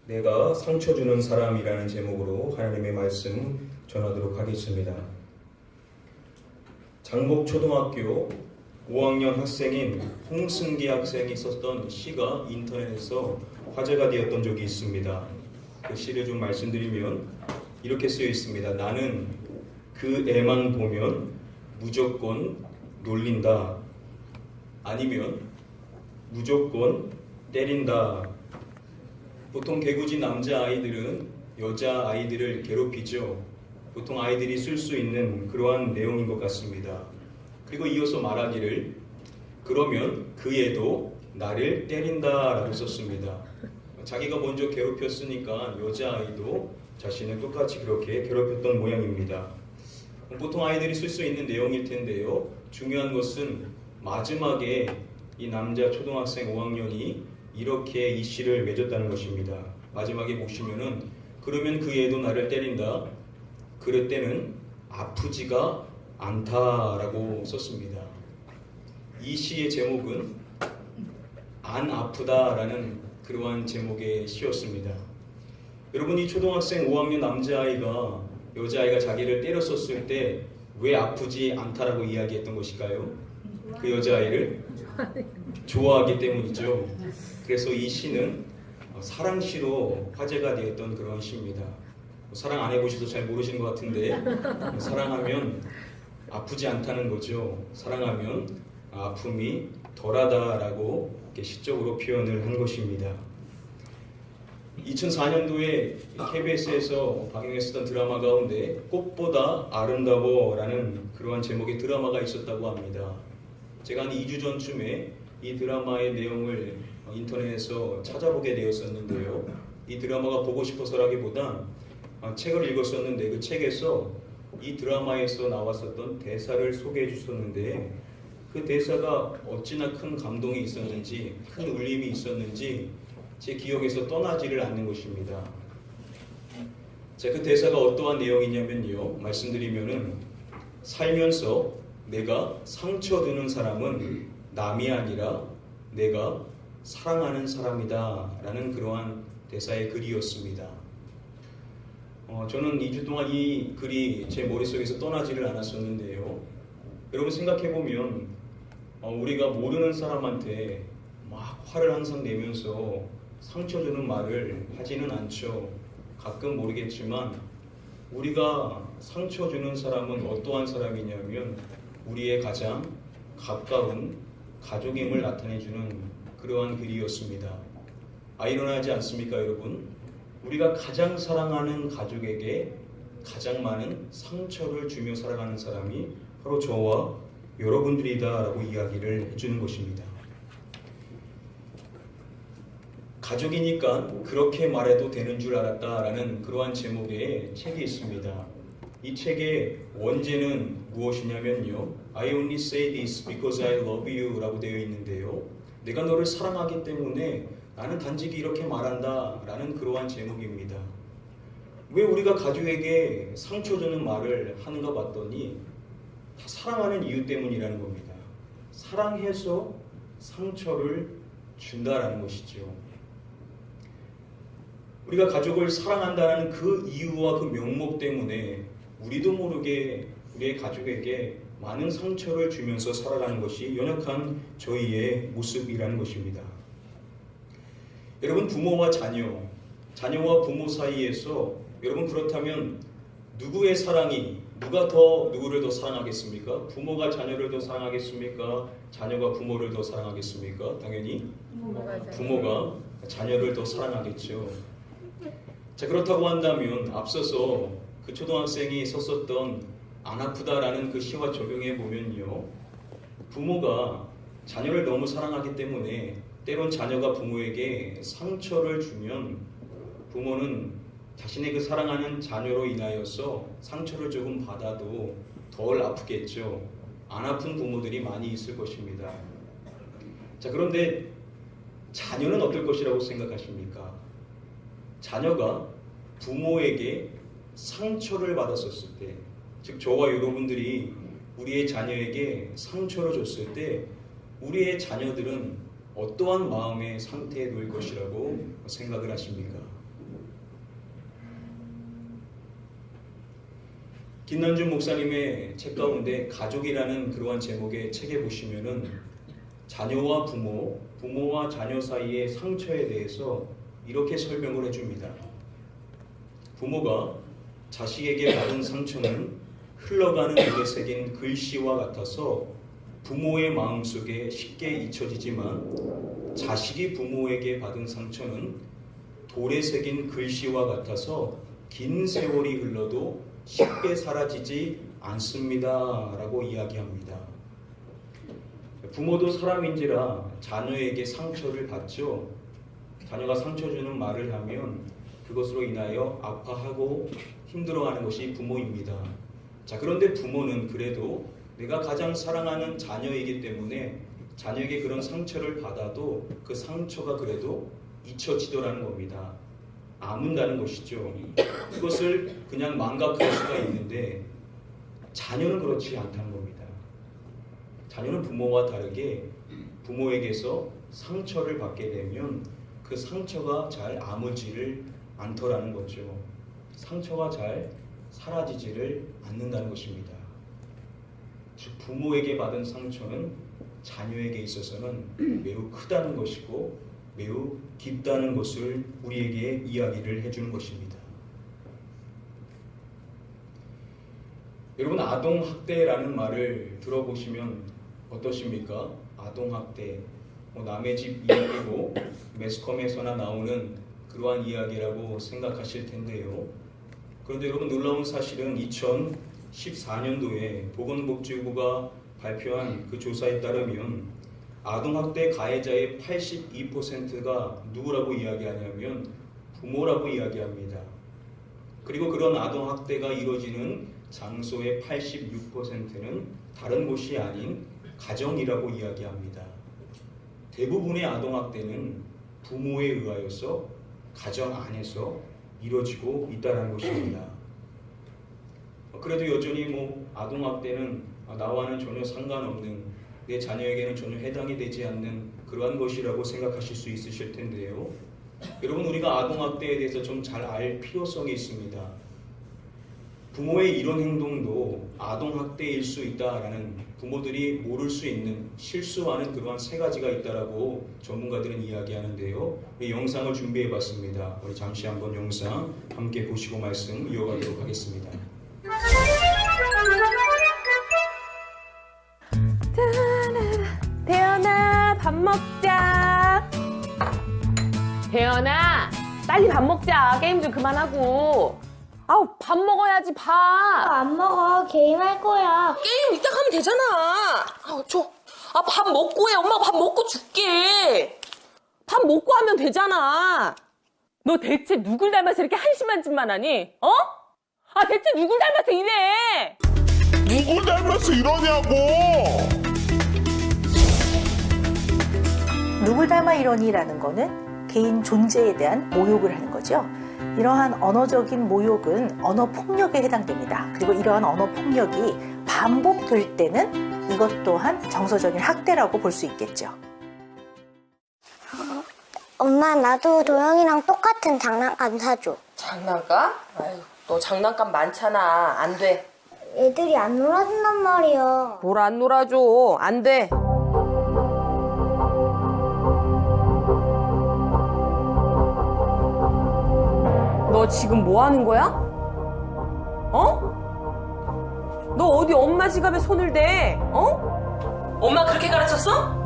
내가 상처 주는 사람이라는 제목으로 하나님의 말씀 전하도록 하겠습니다. 장곡초등학교 5학년 학생인 홍승기 학생이 썼던 시가 인터넷에서 화제가 되었던 적이 있습니다. 그 시를 좀 말씀드리면 이렇게 쓰여 있습니다. 나는 그 애만 보면 무조건 놀린다. 아니면 무조건 때린다. 보통 개구진 남자아이들은 여자아이들을 괴롭히죠. 보통 아이들이 쓸 수 있는 그러한 내용인 것 같습니다. 그리고 이어서 말하기를 그러면 그 애도 나를 때린다 라고 썼습니다. 자기가 먼저 괴롭혔으니까 여자아이도 자신을 똑같이 그렇게 괴롭혔던 모양입니다. 보통 아이들이 쓸 수 있는 내용일 텐데요. 중요한 것은 마지막에 이 남자 초등학생 5학년이 이렇게 이 시를 맺었다는 것입니다. 마지막에 보시면은 그러면 그 애도 나를 때린다. 그럴 때는 아프지가 않다라고 썼습니다. 이 시의 제목은 안 아프다라는 그러한 제목의 시였습니다. 여러분, 이 초등학생 5학년 남자아이가 여자아이가 자기를 때렸었을 때 왜 아프지 않다라고 이야기했던 것일까요? 그 여자아이를 좋아하기 때문이죠. 그래서 이 시는 사랑시로 화제가 되었던 그런 시입니다. 사랑 안 해보셔서 잘 모르시는 것 같은데 사랑하면 아프지 않다는 거죠. 사랑하면 아픔이 덜하다라고 이렇게 시적으로 표현을 한 것입니다. 2004년도에 KBS에서 방영했었던 드라마 가운데 꽃보다 아름다워라는 그러한 제목의 드라마가 있었다고 합니다. 제가 한 2주 전쯤에 이 드라마의 내용을 인터넷에서 찾아보게 되었었는데요. 이 드라마가 보고 싶어서라기보다 책을 읽었었는데 그 책에서 이 드라마에서 나왔었던 대사를 소개해 주셨는데 그 대사가 어찌나 큰 감동이 있었는지 큰 울림이 있었는지 제 기억에서 떠나지를 않는 것입니다. 자, 그 대사가 어떠한 내용이냐면요. 말씀드리면은 살면서 내가 상처 주는 사람은 남이 아니라 내가 사랑하는 사람이다 라는 그러한 대사의 글이었습니다. 저는 2주 동안 이 글이 제 머릿속에서 떠나지를 않았었는데요. 여러분 생각해보면 우리가 모르는 사람한테 막 화를 항상 내면서 상처 주는 말을 하지는 않죠. 가끔 모르겠지만 우리가 상처 주는 사람은 어떠한 사람이냐면 우리의 가장 가까운 가족임을 나타내주는 그러한 글이었습니다. 아이러니하지 않습니까, 여러분? 우리가 가장 사랑하는 가족에게 가장 많은 상처를 주며 살아가는 사람이 바로 저와 여러분들이다라고 이야기를 해주는 것입니다. 가족이니까 그렇게 말해도 되는 줄 알았다라는 그러한 제목의 책이 있습니다. 이 책의 원제는 무엇이냐면요. I only say this because I love you 라고 되어 있는데요. 내가 너를 사랑하기 때문에 나는 단지 이렇게 말한다 라는 그러한 제목입니다. 왜 우리가 가족에게 상처 주는 말을 하는가 봤더니 다 사랑하는 이유 때문이라는 겁니다. 사랑해서 상처를 준다라는 것이죠. 우리가 가족을 사랑한다는 그 이유와 그 명목 때문에 우리도 모르게 우리의 가족에게 많은 상처를 주면서 살아가는 것이 연약한 저희의 모습이라는 것입니다. 여러분, 부모와 자녀와 부모 사이에서 여러분 그렇다면 누구의 사랑이 누가 더 누구를 더 사랑하겠습니까? 부모가 자녀를 더 사랑하겠습니까? 자녀가 부모를 더 사랑하겠습니까? 당연히 부모가 자녀를 더 사랑하겠죠. 자, 그렇다고 한다면 앞서서 그 초등학생이 썼었던 안 아프다라는 그 시와 적용해 보면요. 부모가 자녀를 너무 사랑하기 때문에 때론 자녀가 부모에게 상처를 주면 부모는 자신의 그 사랑하는 자녀로 인하여서 상처를 조금 받아도 덜 아프겠죠. 안 아픈 부모들이 많이 있을 것입니다. 자, 그런데 자녀는 어떨 것이라고 생각하십니까? 자녀가 부모에게 상처를 받았었을 때, 즉 저와 여러분들이 우리의 자녀에게 상처를 줬을 때 우리의 자녀들은 어떠한 마음의 상태에 놓일 것이라고 생각을 하십니까? 김남준 목사님의 책 가운데 가족이라는 그러한 제목의 책에 보시면은 자녀와 부모, 부모와 자녀 사이의 상처에 대해서 이렇게 설명을 해줍니다. 부모가 자식에게 받은 상처는 흘러가는 물에 새긴 글씨와 같아서 부모의 마음속에 쉽게 잊혀지지만 자식이 부모에게 받은 상처는 돌에 새긴 글씨와 같아서 긴 세월이 흘러도 쉽게 사라지지 않습니다. 라고 이야기합니다. 부모도 사람인지라 자녀에게 상처를 받죠. 자녀가 상처 주는 말을 하면 그것으로 인하여 아파하고 힘들어하는 것이 부모입니다. 자, 그런데 부모는 그래도 내가 가장 사랑하는 자녀이기 때문에 자녀에게 그런 상처를 받아도 그 상처가 그래도 잊혀지더라는 겁니다. 아문다는 것이죠. 그것을 그냥 망각할 수가 있는데 자녀는 그렇지 않다는 겁니다. 자녀는 부모와 다르게 부모에게서 상처를 받게 되면 그 상처가 잘 아물지를 않더라는 거죠. 상처가 잘 사라지지를 않는다는 것입니다. 즉 부모에게 받은 상처는 자녀에게 있어서는 매우 크다는 것이고 매우 깊다는 것을 우리에게 이야기를 해주는 것입니다. 여러분, 아동학대라는 말을 들어보시면 어떠십니까? 아동학대, 남의 집 이야기고 매스컴에서나 나오는 그러한 이야기라고 생각하실 텐데요. 그런데 여러분, 놀라운 사실은 2014년도에 보건복지부가 발표한 그 조사에 따르면 아동학대 가해자의 82%가 누구라고 이야기하냐면 부모라고 이야기합니다. 그리고 그런 아동학대가 이루어지는 장소의 86%는 다른 곳이 아닌 가정이라고 이야기합니다. 대부분의 아동학대는 부모에 의하여서 가정 안에서 이루어지고 있다는 것입니다. 그래도 여전히 아동학대는 나와는 전혀 상관없는, 내 자녀에게는 전혀 해당이 되지 않는 그러한 것이라고 생각하실 수 있으실 텐데요. 여러분, 우리가 아동학대에 대해서 좀 잘 알 필요성이 있습니다. 부모의 이런 행동도 아동학대일 수 있다라는, 부모들이 모를 수 있는, 실수하는 그러한 세 가지가 있다라고 전문가들은 이야기하는데요. 이 영상을 준비해봤습니다. 우리 잠시 한번 영상 함께 보시고 말씀 이어가도록 하겠습니다. 대현아, 밥 먹자. 대현아, 빨리 밥 먹자. 게임 좀 그만하고. 아우, 밥 먹어야지, 밥. 안 먹어. 게임할 거야. 게임 이따 하면 되잖아. 아우, 줘. 밥 먹고 해. 엄마가 밥 먹고 줄게. 밥 먹고 하면 되잖아. 너 대체 누굴 닮아서 이렇게 한심한 짓만 하니? 어? 대체 누굴 닮아서 이래? 누굴 닮아서 이러냐고! 누굴 닮아 이러니라는 거는 개인 존재에 대한 모욕을 하는 거죠. 이러한 언어적인 모욕은 언어 폭력에 해당됩니다. 그리고 이러한 언어 폭력이 반복될 때는 이것 또한 정서적인 학대라고 볼 수 있겠죠. 엄마, 나도 도영이랑 똑같은 장난감 사줘. 장난감? 아유, 너 장난감 많잖아. 안 돼. 애들이 안 놀아준단 말이야. 뭘 안 놀아줘. 안 돼. 너 지금 뭐 하는 거야? 어? 너 어디 엄마 지갑에 손을 대? 어? 엄마 그렇게 가르쳤어?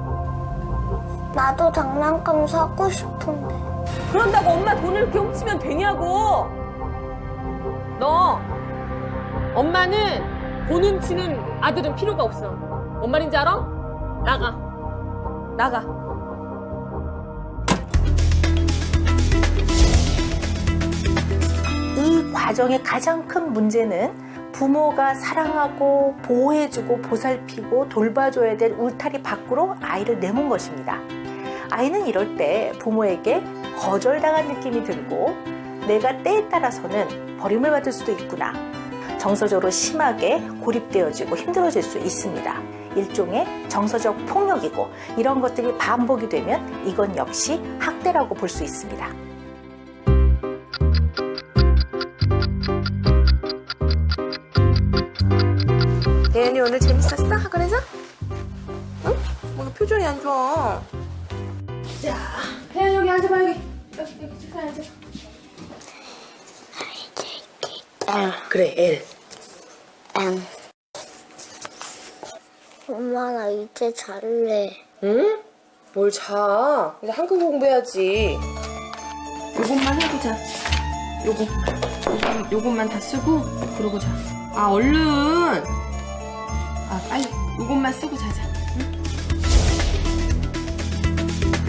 나도 장난감 사고 싶은데. 그런다고 엄마 돈을 이렇게 훔치면 되냐고. 너 엄마는 돈 훔치는 아들은 필요가 없어. 뭔 말인지 알아? 나가. 이 과정의 가장 큰 문제는 부모가 사랑하고 보호해주고 보살피고 돌봐줘야 될 울타리 밖으로 아이를 내몬 것입니다. 아이는 이럴 때 부모에게 거절당한 느낌이 들고 내가 때에 따라서는 버림을 받을 수도 있구나. 정서적으로 심하게 고립되어지고 힘들어질 수 있습니다. 일종의 정서적 폭력이고 이런 것들이 반복이 되면 이건 역시 학대라고 볼 수 있습니다. 오늘 재밌었어? 학원에서? 응? 뭔가 표정이 안 좋아. 자, 혜연 여기 앉아봐. 여기 책상에 앉아. 그래, L. 응. 엄마, 나 이제 잘래. 응? 뭘 자? 이제 한국 공부해야지. 요것만 하고 자. 요것만 다 쓰고 그러고 자. 아, 얼른. 아, 빨리. 요것만 쓰고 자자.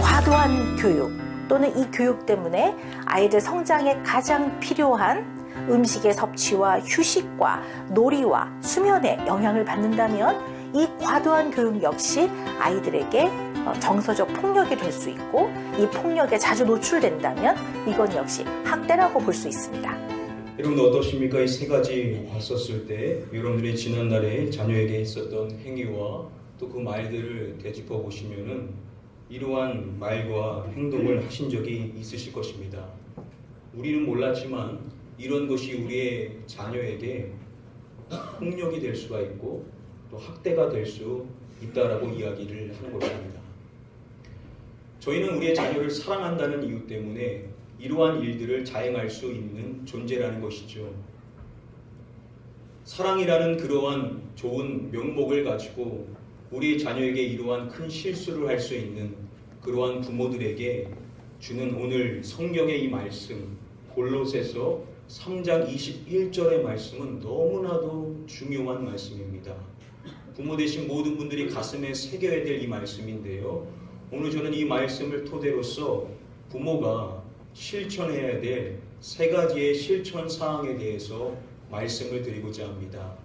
과도한 교육 또는 이 교육 때문에 아이들 성장에 가장 필요한 음식의 섭취와 휴식과 놀이와 수면에 영향을 받는다면 이 과도한 교육 역시 아이들에게 정서적 폭력이 될 수 있고 이 폭력에 자주 노출된다면 이건 역시 학대라고 볼 수 있습니다. 여러분 어떠십니까? 이 세 가지 봤었을 때 여러분들이 지난날에 자녀에게 했었던 행위와 또 그 말들을 되짚어 보시면은 이러한 말과 행동을 하신 적이 있으실 것입니다. 우리는 몰랐지만 이런 것이 우리의 자녀에게 폭력이 될 수가 있고 또 학대가 될 수 있다라고 이야기를 하는 것입니다. 저희는 우리의 자녀를 사랑한다는 이유 때문에 이러한 일들을 자행할 수 있는 존재라는 것이죠. 사랑이라는 그러한 좋은 명목을 가지고 우리의 자녀에게 이러한 큰 실수를 할 수 있는 그러한 부모들에게 주는 오늘 성경의 이 말씀 골로새서 3장 21절의 말씀은 너무나도 중요한 말씀입니다. 부모 되신 모든 분들이 가슴에 새겨야 될 이 말씀인데요. 오늘 저는 이 말씀을 토대로서 부모가 실천해야 될 세 가지의 실천 사항에 대해서 말씀을 드리고자 합니다.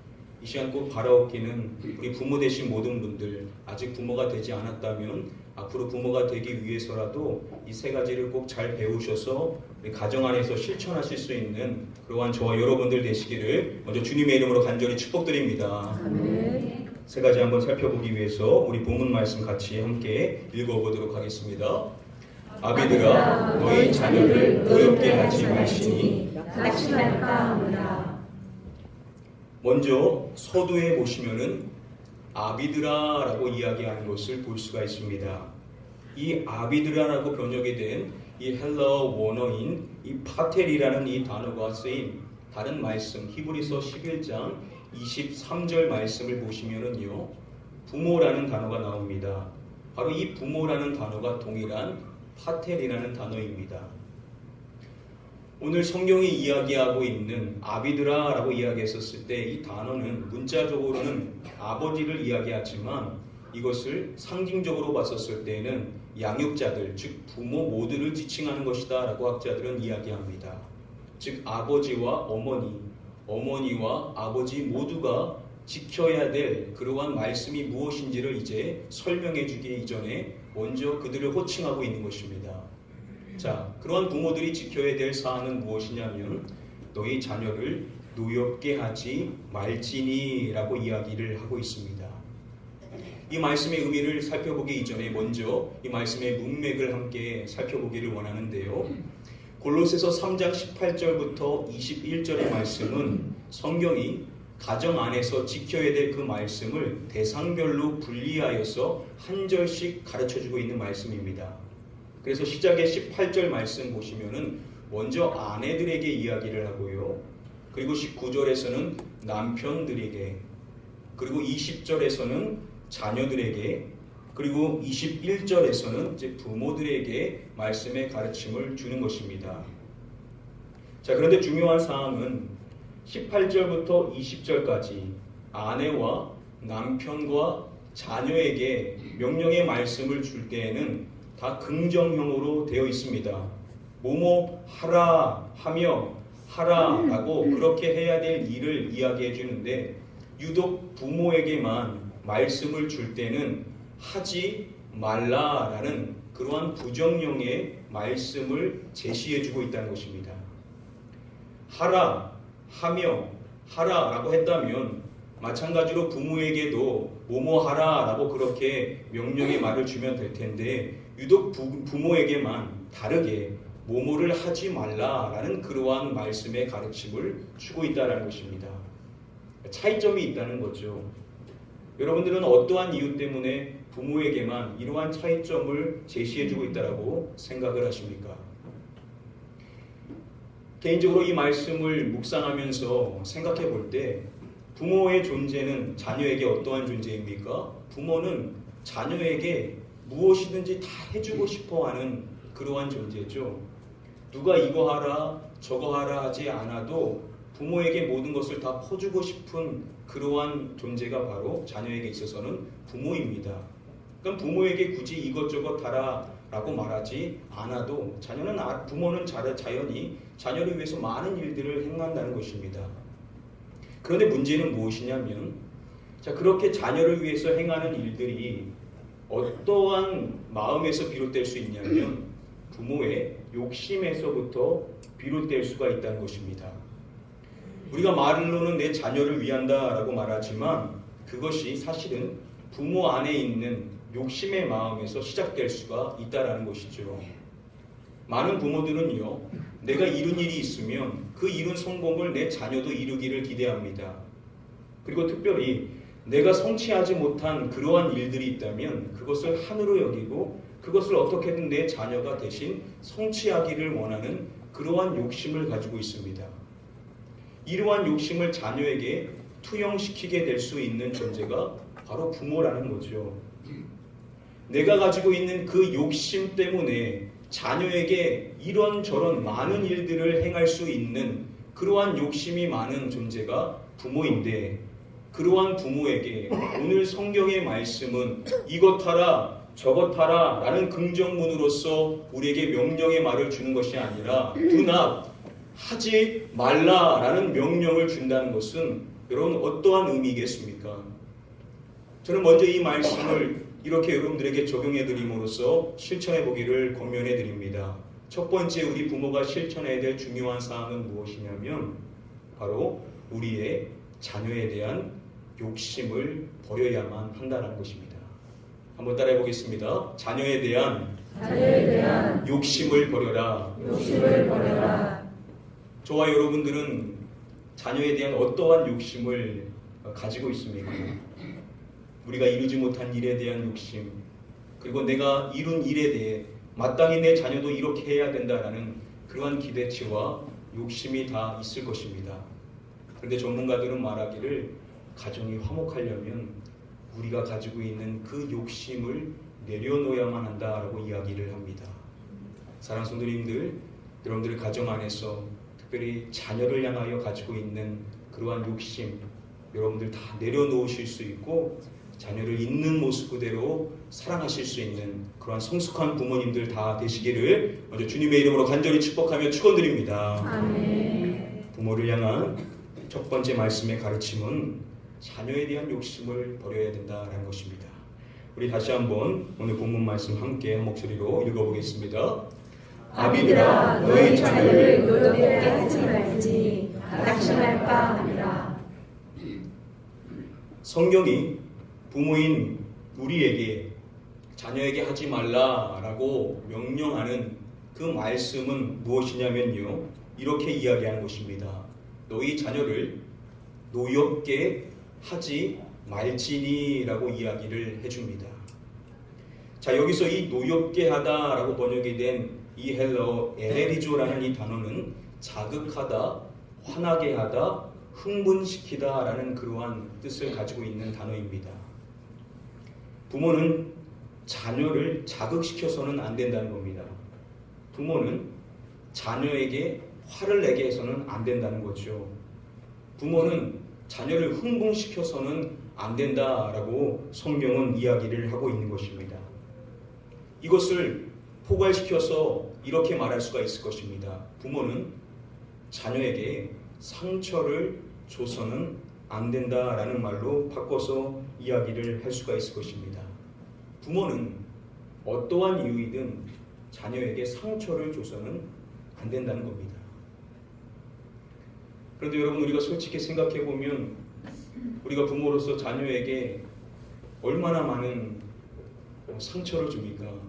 이 시간 꼭 바라옵기는 우리 부모 되신 모든 분들, 아직 부모가 되지 않았다면 앞으로 부모가 되기 위해서라도 이 세 가지를 꼭 잘 배우셔서 우리 가정 안에서 실천하실 수 있는 그러한 저와 여러분들 되시기를 먼저 주님의 이름으로 간절히 축복드립니다. 세 가지 한번 살펴보기 위해서 우리 본문 말씀 같이 함께 읽어보도록 하겠습니다. 아비들아, 너희 자녀를 노엽게 하지 말지니 같이 말까 하노라. 먼저 서두에 보시면은 아비드라라고 이야기하는 것을 볼 수가 있습니다. 이 아비드라라고 번역이 된 이 헬라어 원어인 이 파텔이라는 이 단어가 쓰인 다른 말씀 히브리서 11장 23절 말씀을 보시면은요, 부모라는 단어가 나옵니다. 바로 이 부모라는 단어가 동일한 파텔이라는 단어입니다. 오늘 성경이 이야기하고 있는 아비드라라고 이야기했었을 때 이 단어는 문자적으로는 아버지를 이야기하지만 이것을 상징적으로 봤었을 때에는 양육자들, 즉 부모 모두를 지칭하는 것이다 라고 학자들은 이야기합니다. 즉 아버지와 어머니와 아버지 모두가 지켜야 될 그러한 말씀이 무엇인지를 이제 설명해 주기 이전에 먼저 그들을 호칭하고 있는 것입니다. 자, 그러한 부모들이 지켜야 될 사안은 무엇이냐면 너희 자녀를 노엽게 하지 말지니 라고 이야기를 하고 있습니다. 이 말씀의 의미를 살펴보기 이전에 먼저 이 말씀의 문맥을 함께 살펴보기를 원하는데요. 골로새서 3장 18절부터 21절의 말씀은 성경이 가정 안에서 지켜야 될 그 말씀을 대상별로 분리하여서 한 절씩 가르쳐주고 있는 말씀입니다. 그래서 시작의 18절 말씀 보시면은 먼저 아내들에게 이야기를 하고요. 그리고 19절에서는 남편들에게, 그리고 20절에서는 자녀들에게, 그리고 21절에서는 이제 부모들에게 말씀의 가르침을 주는 것입니다. 자, 그런데 중요한 사항은 18절부터 20절까지 아내와 남편과 자녀에게 명령의 말씀을 줄 때에는 다 긍정형으로 되어 있습니다. 뭐뭐 하라 하며 하라라고 그렇게 해야 될 일을 이야기해 주는데 유독 부모에게만 말씀을 줄 때는 하지 말라라는 그러한 부정형의 말씀을 제시해 주고 있다는 것입니다. 하라 하며 하라라고 했다면 마찬가지로 부모에게도 뭐뭐 하라라고 그렇게 명령의 말을 주면 될 텐데 유독 부모에게만 다르게 뭐뭐를 하지 말라라는 그러한 말씀의 가르침을 주고 있다는 것입니다. 차이점이 있다는 거죠. 여러분들은 어떠한 이유 때문에 부모에게만 이러한 차이점을 제시해주고 있다고 생각을 하십니까? 개인적으로 이 말씀을 묵상하면서 생각해 볼 때 부모의 존재는 자녀에게 어떠한 존재입니까? 부모는 자녀에게 무엇이든지 다 해주고 싶어하는 그러한 존재죠. 누가 이거 하라 저거 하라 하지 않아도 부모에게 모든 것을 다 퍼주고 싶은 그러한 존재가 바로 자녀에게 있어서는 부모입니다. 그럼 부모에게 굳이 이것저것 하라 라고 말하지 않아도 부모는 자연히 자녀를 위해서 많은 일들을 행한다는 것입니다. 그런데 문제는 무엇이냐면 그렇게 자녀를 위해서 행하는 일들이 어떠한 마음에서 비롯될 수 있냐면 부모의 욕심에서부터 비롯될 수가 있다는 것입니다. 우리가 말로는 내 자녀를 위한다라고 말하지만 그것이 사실은 부모 안에 있는 욕심의 마음에서 시작될 수가 있다라는 것이죠. 많은 부모들은요, 내가 이룬 일이 있으면 그 이룬 성공을 내 자녀도 이루기를 기대합니다. 그리고 특별히 내가 성취하지 못한 그러한 일들이 있다면 그것을 한으로 여기고 그것을 어떻게든 내 자녀가 대신 성취하기를 원하는 그러한 욕심을 가지고 있습니다. 이러한 욕심을 자녀에게 투영시키게 될 수 있는 존재가 바로 부모라는 거죠. 내가 가지고 있는 그 욕심 때문에 자녀에게 이런저런 많은 일들을 행할 수 있는 그러한 욕심이 많은 존재가 부모인데 그러한 부모에게 오늘 성경의 말씀은 이것 하라 저것 하라 라는 긍정문으로서 우리에게 명령의 말을 주는 것이 아니라 do not 하지 말라라는 명령을 준다는 것은 여러분 어떠한 의미겠습니까? 저는 먼저 이 말씀을 이렇게 여러분들에게 적용해 드림으로써 실천해 보기를 권면해 드립니다. 첫 번째 우리 부모가 실천해야 될 중요한 사항은 무엇이냐면 바로 우리의 자녀에 대한 욕심을 버려야만 한다는 것입니다. 한번 따라해 보겠습니다. 자녀에 대한 욕심을 버려라. 저와 여러분들은 자녀에 대한 어떠한 욕심을 가지고 있습니까? 우리가 이루지 못한 일에 대한 욕심, 그리고 내가 이룬 일에 대해 마땅히 내 자녀도 이렇게 해야 된다라는 그러한 기대치와 욕심이 다 있을 것입니다. 그런데 전문가들은 말하기를 가정이 화목하려면 우리가 가지고 있는 그 욕심을 내려놓아야만 한다라고 이야기를 합니다. 사랑하는 성도님들, 여러분들의 가정 안에서 특별히 자녀를 향하여 가지고 있는 그러한 욕심 여러분들 다 내려놓으실 수 있고 자녀를 있는 모습 그대로 사랑하실 수 있는 그러한 성숙한 부모님들 다 되시기를 먼저 주님의 이름으로 간절히 축복하며 축원드립니다. 아멘. 부모를 향한 첫 번째 말씀의 가르침은 자녀에 대한 욕심을 버려야 된다라는 것입니다. 우리 다시 한번 오늘 본문 말씀 함께 한 목소리로 읽어보겠습니다. 아비들아 너희 자녀를 노엽게 하지 말지 낙심할 바 아니라. 성경이 부모인 우리에게 자녀에게 하지 말라라고 명령하는 그 말씀은 무엇이냐면요, 이렇게 이야기하는 것입니다. 너희 자녀를 노엽게 하지 말지니라고 이야기를 해줍니다. 자, 여기서 이 노엽게 하다라고 번역이 된 이 헬러 에레리조라는 이 단어는 자극하다, 화나게 하다, 흥분시키다 라는 그러한 뜻을 가지고 있는 단어입니다. 부모는 자녀를 자극시켜서는 안 된다는 겁니다. 부모는 자녀에게 화를 내게 해서는 안 된다는 거죠. 부모는 자녀를 흥분시켜서는 안 된다라고 성경은 이야기를 하고 있는 것입니다. 이것을 포괄시켜서 이렇게 말할 수가 있을 것입니다. 부모는 자녀에게 상처를 줘서는 안 된다라는 말로 바꿔서 이야기를 할 수가 있을 것입니다. 부모는 어떠한 이유이든 자녀에게 상처를 줘서는 안 된다는 겁니다. 그런데 여러분, 우리가 솔직히 생각해 보면 우리가 부모로서 자녀에게 얼마나 많은 상처를 줍니까?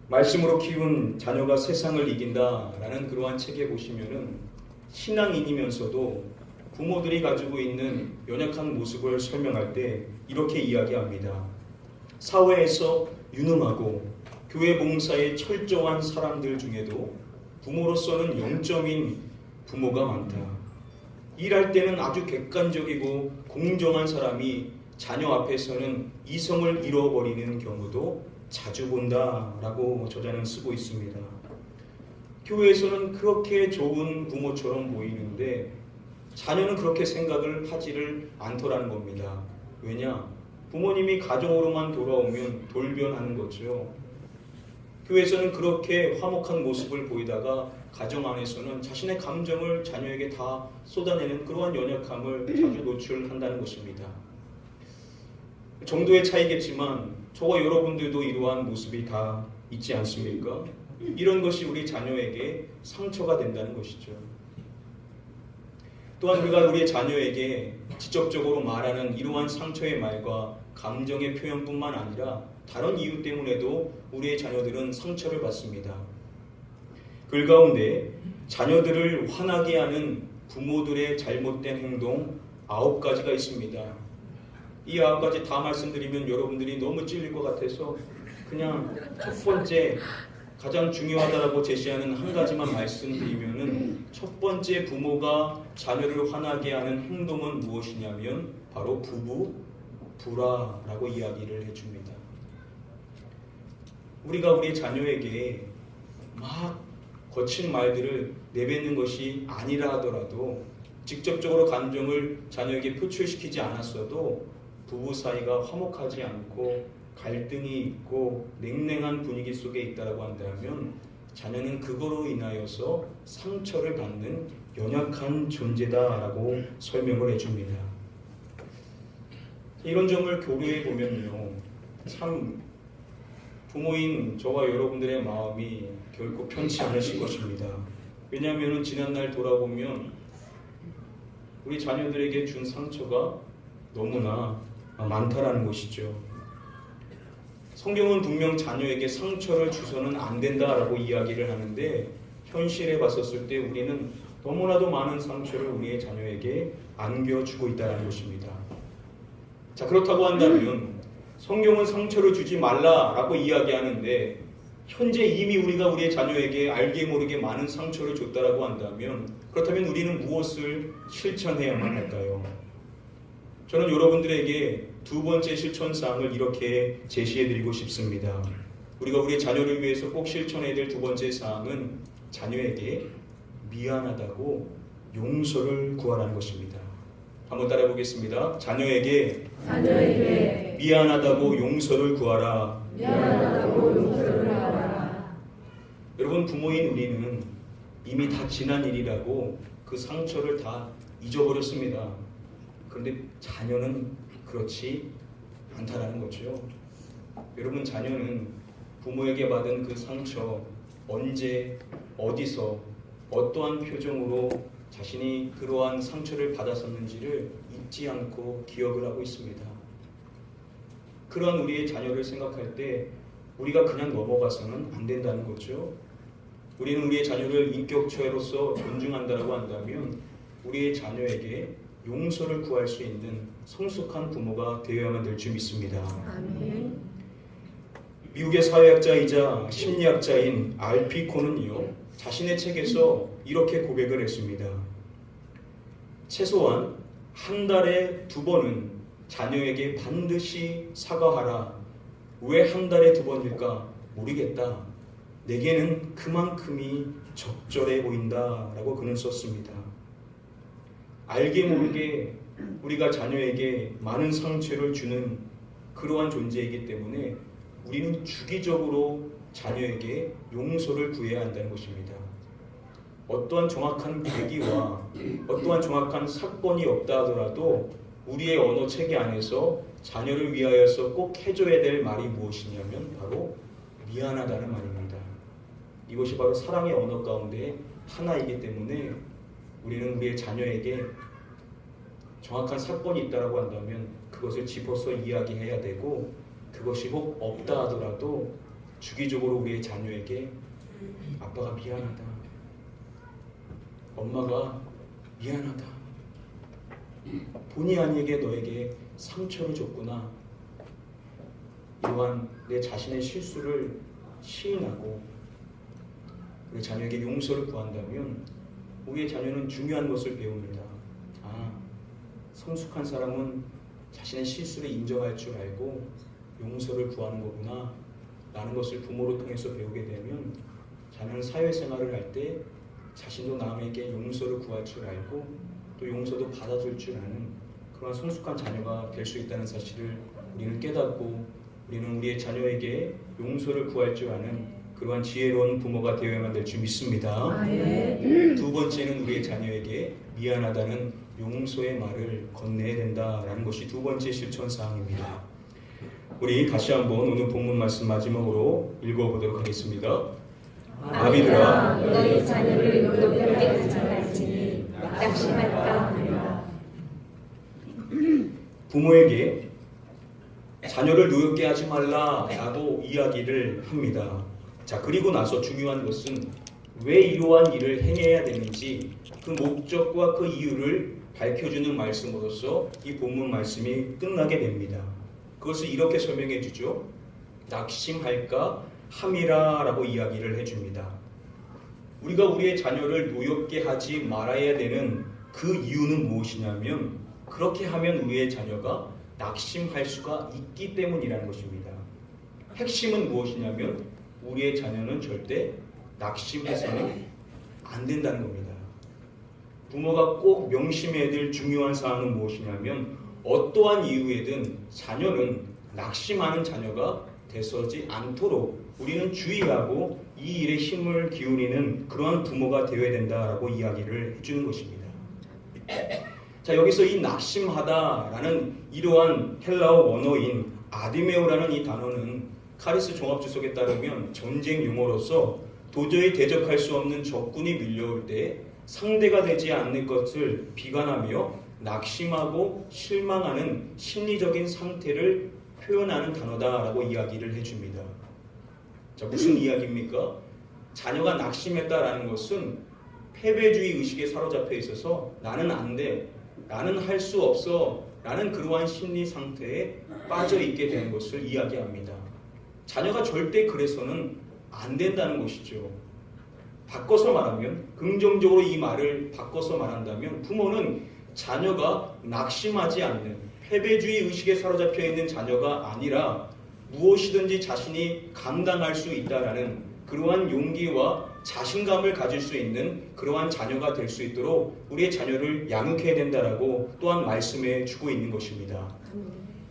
말씀으로 키운 자녀가 세상을 이긴다라는 그러한 책에 보시면은 신앙인이면서도 부모들이 가지고 있는 연약한 모습을 설명할 때 이렇게 이야기합니다. 사회에서 유능하고 교회 봉사에 철저한 사람들 중에도 부모로서는 0점인 부모가 많다. 일할 때는 아주 객관적이고 공정한 사람이 자녀 앞에서는 이성을 잃어버리는 경우도 자주 본다라고 저자는 쓰고 있습니다. 교회에서는 그렇게 좋은 부모처럼 보이는데 자녀는 그렇게 생각을 하지를 않더라는 겁니다. 왜냐? 부모님이 가정으로만 돌아오면 돌변하는 거죠. 교회에서는 그렇게 화목한 모습을 보이다가 가정 안에서는 자신의 감정을 자녀에게 다 쏟아내는 그러한 연약함을 자주 노출한다는 것입니다. 정도의 차이겠지만 저와 여러분들도 이러한 모습이 다 있지 않습니까? 이런 것이 우리 자녀에게 상처가 된다는 것이죠. 또한 우리가 우리의 자녀에게 직접적으로 말하는 이러한 상처의 말과 감정의 표현뿐만 아니라 다른 이유 때문에도 우리의 자녀들은 상처를 받습니다. 그 가운데 자녀들을 화나게 하는 부모들의 잘못된 행동 9가지가 있습니다. 이 9가지 다 말씀드리면 여러분들이 너무 찔릴 것 같아서 그냥 첫 번째 가장 중요하다고 제시하는 한 가지만 말씀드리면은 첫 번째 부모가 자녀를 화나게 하는 행동은 무엇이냐면 바로 부부 불화라고 이야기를 해줍니다. 우리가 우리 자녀에게 막 거친 말들을 내뱉는 것이 아니라 하더라도 직접적으로 감정을 자녀에게 표출시키지 않았어도 부부 사이가 화목하지 않고 갈등이 있고 냉랭한 분위기 속에 있다고 한다면 자녀는 그거로 인하여서 상처를 받는 연약한 존재다라고 설명을 해줍니다. 이런 점을 교류해 보면요, 참 부모인 저와 여러분들의 마음이 결코 편치 않으실 것입니다. 왜냐하면 지난날 돌아보면 우리 자녀들에게 준 상처가 너무나 많다라는 것이죠. 성경은 분명 자녀에게 상처를 주서는 안 된다라고 이야기를 하는데 현실에 봤었을 때 우리는 너무나도 많은 상처를 우리의 자녀에게 안겨주고 있다는 것입니다. 자, 그렇다고 한다면 성경은 상처를 주지 말라라고 이야기하는데 현재 이미 우리가 우리의 자녀에게 알게 모르게 많은 상처를 줬다라고 한다면 그렇다면 우리는 무엇을 실천해야만 할까요? 저는 여러분들에게 두 번째 실천사항을 이렇게 제시해드리고 싶습니다. 우리가 우리 자녀를 위해서 꼭 실천해야 될 두 번째 사항은 자녀에게 미안하다고 용서를 구하라는 것입니다. 한번 따라해 보겠습니다. 자녀에게 미안하다고 용서를 구하라. 미안하다고 용서를 구하라. 여러분, 부모인 우리는 이미 다 지난 일이라고 그 상처를 다 잊어버렸습니다. 그런데 자녀는 그렇지 않다라는 거죠. 여러분, 자녀는 부모에게 받은 그 상처 언제 어디서 어떠한 표정으로 자신이 그러한 상처를 받았었는지를 잊지 않고 기억을 하고 있습니다. 그러한 우리의 자녀를 생각할 때 우리가 그냥 넘어가서는 안 된다는 거죠. 우리는 우리의 자녀를 인격체로서 존중한다고 한다면 우리의 자녀에게 용서를 구할 수 있는 성숙한 부모가 되어야만 될 줄 믿습니다. 아멘. 미국의 사회학자이자 심리학자인 알피코는요, 자신의 책에서 이렇게 고백을 했습니다. 최소한 한 달에 2번은 자녀에게 반드시 사과하라. 왜 한 달에 2번일까 모르겠다. 내게는 그만큼이 적절해 보인다 라고 그는 썼습니다. 알게 모르게 우리가 자녀에게 많은 상처를 주는 그러한 존재이기 때문에 우리는 주기적으로 자녀에게 용서를 구해야 한다는 것입니다. 어떠한 정확한 계기와 어떠한 정확한 사건이 없다 하더라도 우리의 언어 체계 안에서 자녀를 위하여서 꼭 해줘야 될 말이 무엇이냐면 바로 미안하다는 말입니다. 이것이 바로 사랑의 언어 가운데 하나이기 때문에 우리는 우리의 자녀에게 정확한 사건이 있다고 한다면 그것을 짚어서 이야기해야 되고, 그것이 혹 없다 하더라도 주기적으로 우리의 자녀에게 아빠가 미안하다, 엄마가 미안하다, 본의 아니게 너에게 상처를 줬구나. 이러한 내 자신의 실수를 시인하고 우리 자녀에게 용서를 구한다면 우리의 자녀는 중요한 것을 배웁니다. 아, 성숙한 사람은 자신의 실수를 인정할 줄 알고 용서를 구하는 거구나 라는 것을 부모를 통해서 배우게 되면 자녀는 사회생활을 할 때 자신도 남에게 용서를 구할 줄 알고 또 용서도 받아줄 줄 아는 그런 성숙한 자녀가 될 수 있다는 사실을 우리는 깨닫고 우리는 우리의 자녀에게 용서를 구할 줄 아는 그러한 지혜로운 부모가 되어야만 될 줄 믿습니다. 두 번째는 우리의 자녀에게 미안하다는 용서의 말을 건네야 된다라는 것이 두 번째 실천 사항입니다. 우리 다시 한번 오늘 본문 말씀 마지막으로 읽어보도록 하겠습니다. 아비들아, 너희 자녀를 노엽게 하지 말지니 낙심할까 하노라. 부모에게 자녀를 노엽게 하지 말라라고 이야기를 합니다. 자, 그리고 나서 중요한 것은 왜 이러한 일을 행해야 되는지 그 목적과 그 이유를 밝혀주는 말씀으로서 이 본문 말씀이 끝나게 됩니다. 그것을 이렇게 설명해 주죠. 낙심할까 함이라 라고 이야기를 해줍니다. 우리가 우리의 자녀를 노엽게 하지 말아야 되는 그 이유는 무엇이냐면 그렇게 하면 우리의 자녀가 낙심할 수가 있기 때문이라는 것입니다. 핵심은 무엇이냐면 우리의 자녀는 절대 낙심해서는 안 된다는 겁니다. 부모가 꼭 명심해야 될 중요한 사항은 무엇이냐면 어떠한 이유에든 자녀는 낙심하는 자녀가 되서지 않도록 우리는 주의하고 이 일에 힘을 기울이는 그러한 부모가 되어야 된다라고 이야기를 해주는 것입니다. 자, 여기서 이 낙심하다라는 이러한 헬라어 원어인 아디메오라는 이 단어는 카리스 종합주석에 따르면 전쟁 용어로서 도저히 대적할 수 없는 적군이 밀려올 때 상대가 되지 않는 것을 비관하며 낙심하고 실망하는 심리적인 상태를 표현하는 단어다라고 이야기를 해줍니다. 자, 무슨 이야기입니까? 자녀가 낙심했다라는 것은 패배주의 의식에 사로잡혀 있어서 나는 안 돼, 나는 할 수 없어 라는 그러한 심리 상태에 빠져 있게 되는 것을 이야기합니다. 자녀가 절대 그래서는 안 된다는 것이죠. 바꿔서 말하면, 긍정적으로 이 말을 바꿔서 말한다면 부모는 자녀가 낙심하지 않는 패배주의 의식에 사로잡혀 있는 자녀가 아니라 무엇이든지 자신이 감당할 수 있다라는 그러한 용기와 자신감을 가질 수 있는 그러한 자녀가 될 수 있도록 우리의 자녀를 양육해야 된다라고 또한 말씀해 주고 있는 것입니다.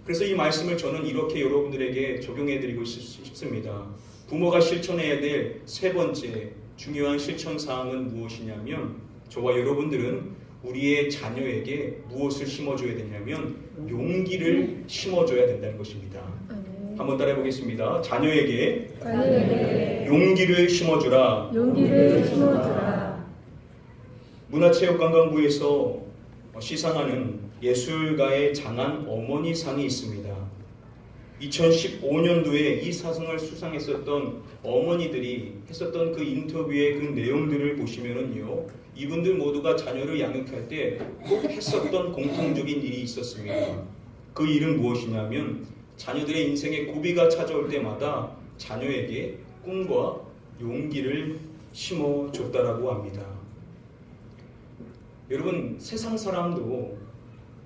그래서 이 말씀을 저는 이렇게 여러분들에게 적용해 드리고 싶습니다. 부모가 실천해야 될 세 번째 중요한 실천 사항은 무엇이냐면 저와 여러분들은 우리의 자녀에게 무엇을 심어줘야 되냐면 용기를 심어줘야 된다는 것입니다. 한번 따라해 보겠습니다. 자녀에게 용기를 심어주라. 문화체육관광부에서 시상하는 예술가의 장한 어머니 상이 있습니다. 2015년도에 이 사상을 수상했었던 어머니들이 했었던 그 인터뷰의 그 내용들을 보시면은요, 이분들 모두가 자녀를 양육할 때 꼭 했었던 공통적인 일이 있었습니다. 그 일은 무엇이냐면 자녀들의 인생에 고비가 찾아올 때마다 자녀에게 꿈과 용기를 심어줬다라고 합니다. 여러분, 세상 사람도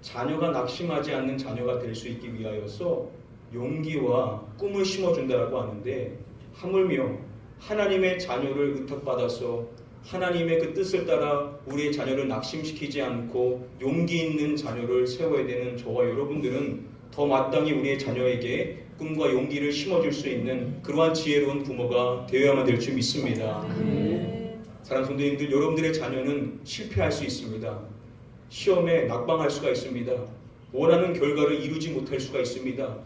자녀가 낙심하지 않는 자녀가 될 수 있기 위하여서 용기와 꿈을 심어준다라고 하는데 하물며 하나님의 자녀를 의탁받아서 하나님의 그 뜻을 따라 우리의 자녀를 낙심시키지 않고 용기 있는 자녀를 세워야 되는 저와 여러분들은 더 마땅히 우리의 자녀에게 꿈과 용기를 심어줄 수 있는 그러한 지혜로운 부모가 되어야만 될 줄 믿습니다. 사랑하는 성도님들, 여러분들의 자녀는 실패할 수 있습니다. 시험에 낙방할 수가 있습니다. 원하는 결과를 이루지 못할 수가 있습니다.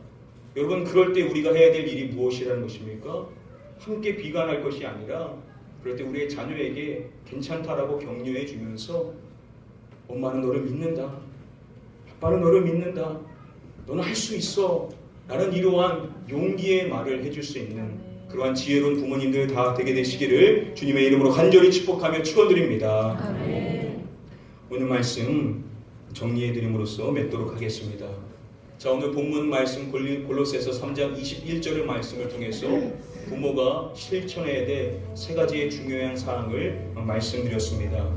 여러분, 그럴 때 우리가 해야 될 일이 무엇이라는 것입니까? 함께 비관할 것이 아니라 그럴 때 우리의 자녀에게 괜찮다라고 격려해 주면서 엄마는 너를 믿는다. 아빠는 너를 믿는다. 너는 할 수 있어. 라는 이러한 용기의 말을 해줄 수 있는 그러한 지혜로운 부모님들 다 되게 되시기를 주님의 이름으로 간절히 축복하며 축원드립니다. 오늘 말씀 정리해드림으로써 맺도록 하겠습니다. 자, 오늘 본문 말씀 골로새서 3장 21절의 말씀을 통해서 부모가 실천해야 될 세 가지의 중요한 사항을 말씀드렸습니다.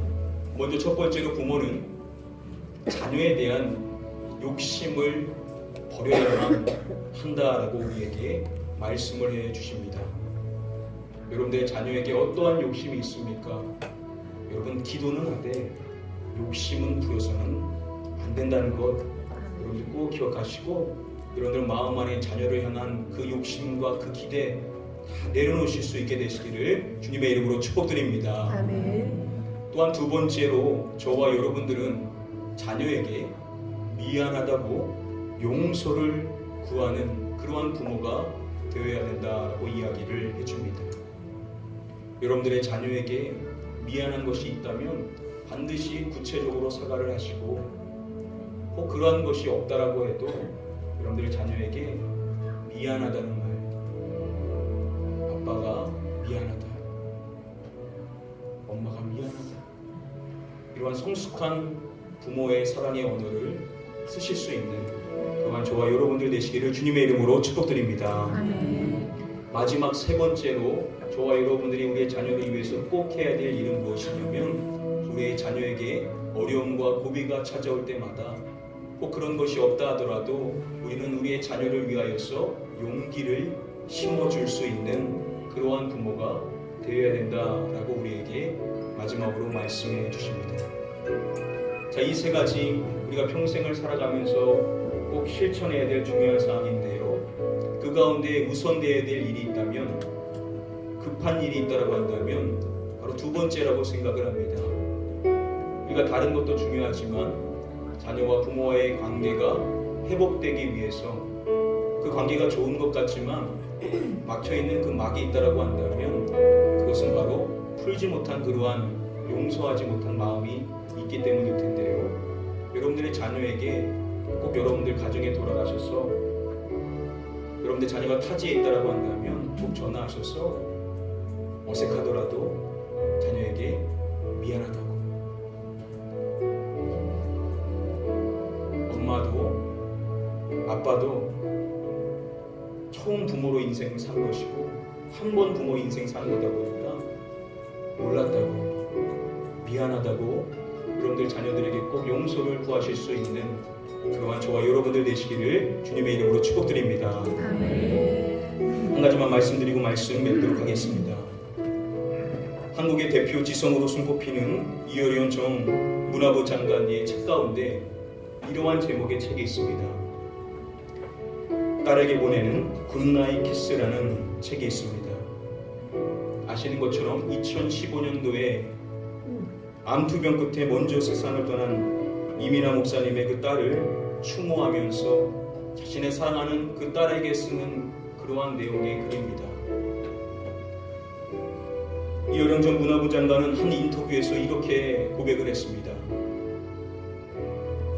먼저 첫 번째로 부모는 자녀에 대한 욕심을 버려야만 한다라고 우리에게 말씀을 해 주십니다. 여러분들 자녀에게 어떠한 욕심이 있습니까? 여러분 기도는 하되 욕심은 부려서는 안 된다는 것 여러분들 꼭 기억하시고 여러분들 마음 안에 자녀를 향한 그 욕심과 그 기대 다 내려놓으실 수 있게 되시기를 주님의 이름으로 축복드립니다. 아멘. 또한 두 번째로 저와 여러분들은 자녀에게 미안하다고 용서를 구하는 그러한 부모가 되어야 된다라고 이야기를 해줍니다. 여러분들의 자녀에게 미안한 것이 있다면 반드시 구체적으로 사과를 하시고 혹 그러한 것이 없다라고 해도 여러분들의 자녀에게 미안하다는 말, 아빠가 미안하다, 엄마가 미안하다, 이러한 성숙한 부모의 사랑의 언어를 쓰실 수 있는 그러한 저와 여러분들 되시기를 주님의 이름으로 축복드립니다. 마지막 세 번째로 저와 여러분들이 우리의 자녀를 위해서 꼭 해야 될 일은 무엇이냐면 우리의 자녀에게 어려움과 고비가 찾아올 때마다 꼭 그런 것이 없다 하더라도 우리는 우리의 자녀를 위하여서 용기를 심어줄 수 있는 그러한 부모가 되어야 된다라고 우리에게 마지막으로 말씀해 주십니다. 자, 이 세 가지 우리가 평생을 살아가면서 꼭 실천해야 될 중요한 사항인데요. 그 가운데 우선되어야 될 일이 있다면, 급한 일이 있다고 한다면 바로 두 번째라고 생각을 합니다. 우리가 다른 것도 중요하지만 자녀와 부모와의 관계가 회복되기 위해서 그 관계가 좋은 것 같지만 막혀있는 그 막이 있다고 한다면 그것은 바로 풀지 못한 그러한 용서하지 못한 마음이 있기 때문일 텐데요. 여러분들의 자녀에게 꼭 여러분들 가정에 돌아가셔서 여러분들 자녀가 타지에 있다고 한다면 꼭 전화하셔서 어색하더라도 자녀에게 미안하다고, 엄마도 아빠도 처음 부모로 인생을 산 것이고 한 번 부모 인생 사는 거다 보니까 몰랐다고, 미안하다고 여러분들 자녀들에게 꼭 용서를 구하실 수 있는 그러한 저와 여러분들 되시기를 주님의 이름으로 축복드립니다. 한 가지만 말씀드리고 말씀 맺도록 하겠습니다. 한국의 대표 지성으로 손꼽히는 이효련 전 문화부 장관의 책 가운데 이러한 제목의 책이 있습니다. 딸에게 보내는 굿나잇 키스라는 책이 있습니다. 아시는 것처럼 2015년도에 암투병 끝에 먼저 세상을 떠난 이민아 목사님의 그 딸을 추모하면서 자신의 사랑하는 그 딸에게 쓰는 그러한 내용의 글입니다. 이효령 전 문화부 장관은 한 인터뷰에서 이렇게 고백을 했습니다.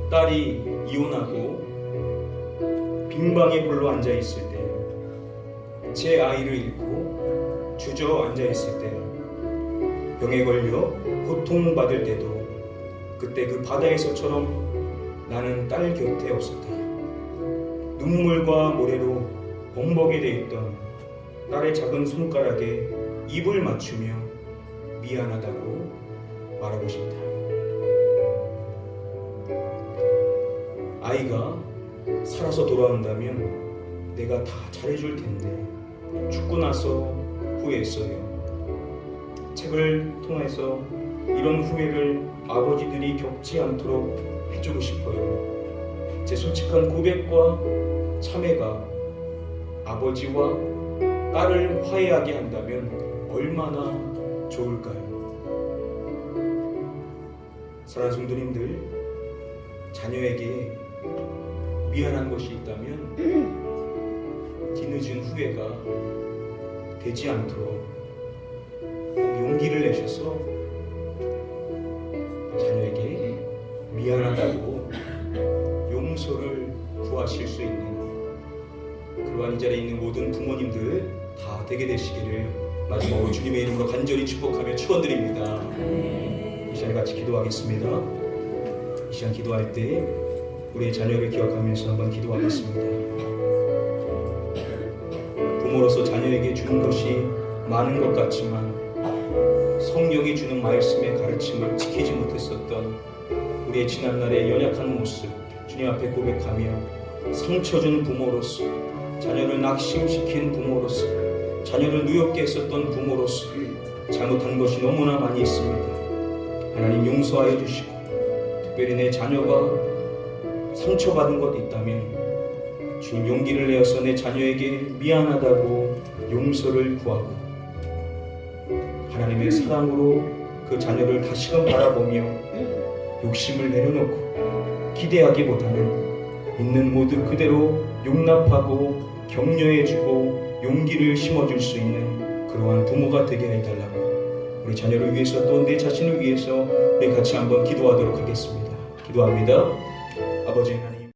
딸이 이혼하고 빈방에 홀로 앉아있을 때, 제 아이를 잃고 주저앉아있을 때, 병에 걸려 고통받을 때도 그때 그 바다에서처럼 나는 딸 곁에 없었다. 눈물과 모래로 범벅이 되어 있던 딸의 작은 손가락에 입을 맞추며 미안하다고 말하고 싶다. 아이가 살아서 돌아온다면 내가 다 잘해줄 텐데 죽고 나서 후회했어요. 책을 통해서 이런 후회를 아버지들이 겪지 않도록 해주고 싶어요. 제 솔직한 고백과 참회가 아버지와 딸을 화해하게 한다면 얼마나 좋을까요? 사랑하는 성도님들, 자녀에게 미안한 것이 있다면 뒤늦은 후회가 되지 않도록 용기를 내셔서 자녀에게 미안하다고 용서를 구하실 수 있는 그러한 이 자리에 있는 모든 부모님들 다 되게 되시기를 마지막으로 주님의 이름으로 간절히 축복하며 축원드립니다. 이 시간에 같이 기도하겠습니다. 이 시간 기도할 때 우리의 자녀를 기억하면서 한번 기도하겠습니다. 부모로서 자녀에게 주는 것이 많은 것 같지만 성령이 주는 말씀의 가르침을 지키지 못했었던 우리의 지난날의 연약한 모습 주님 앞에 고백하며 상처 준 부모로서, 자녀를 낙심시킨 부모로서, 자녀를 누욕게 했었던 부모로서 잘못한 것이 너무나 많이 있습니다. 하나님 용서하여 주시고, 특별히 내 자녀가 상처받은 것 있다면 주님 용기를 내어서 내 자녀에게 미안하다고 용서를 구하고 하나님의 사랑으로 그 자녀를 다시금 바라보며 욕심을 내려놓고 기대하기보다는 있는 모두 그대로 용납하고 격려해주고 용기를 심어줄 수 있는 그러한 부모가 되게 해달라고, 우리 자녀를 위해서 또 내 자신을 위해서 우리 같이 한번 기도하도록 하겠습니다. 기도합니다. 아버지 하나님,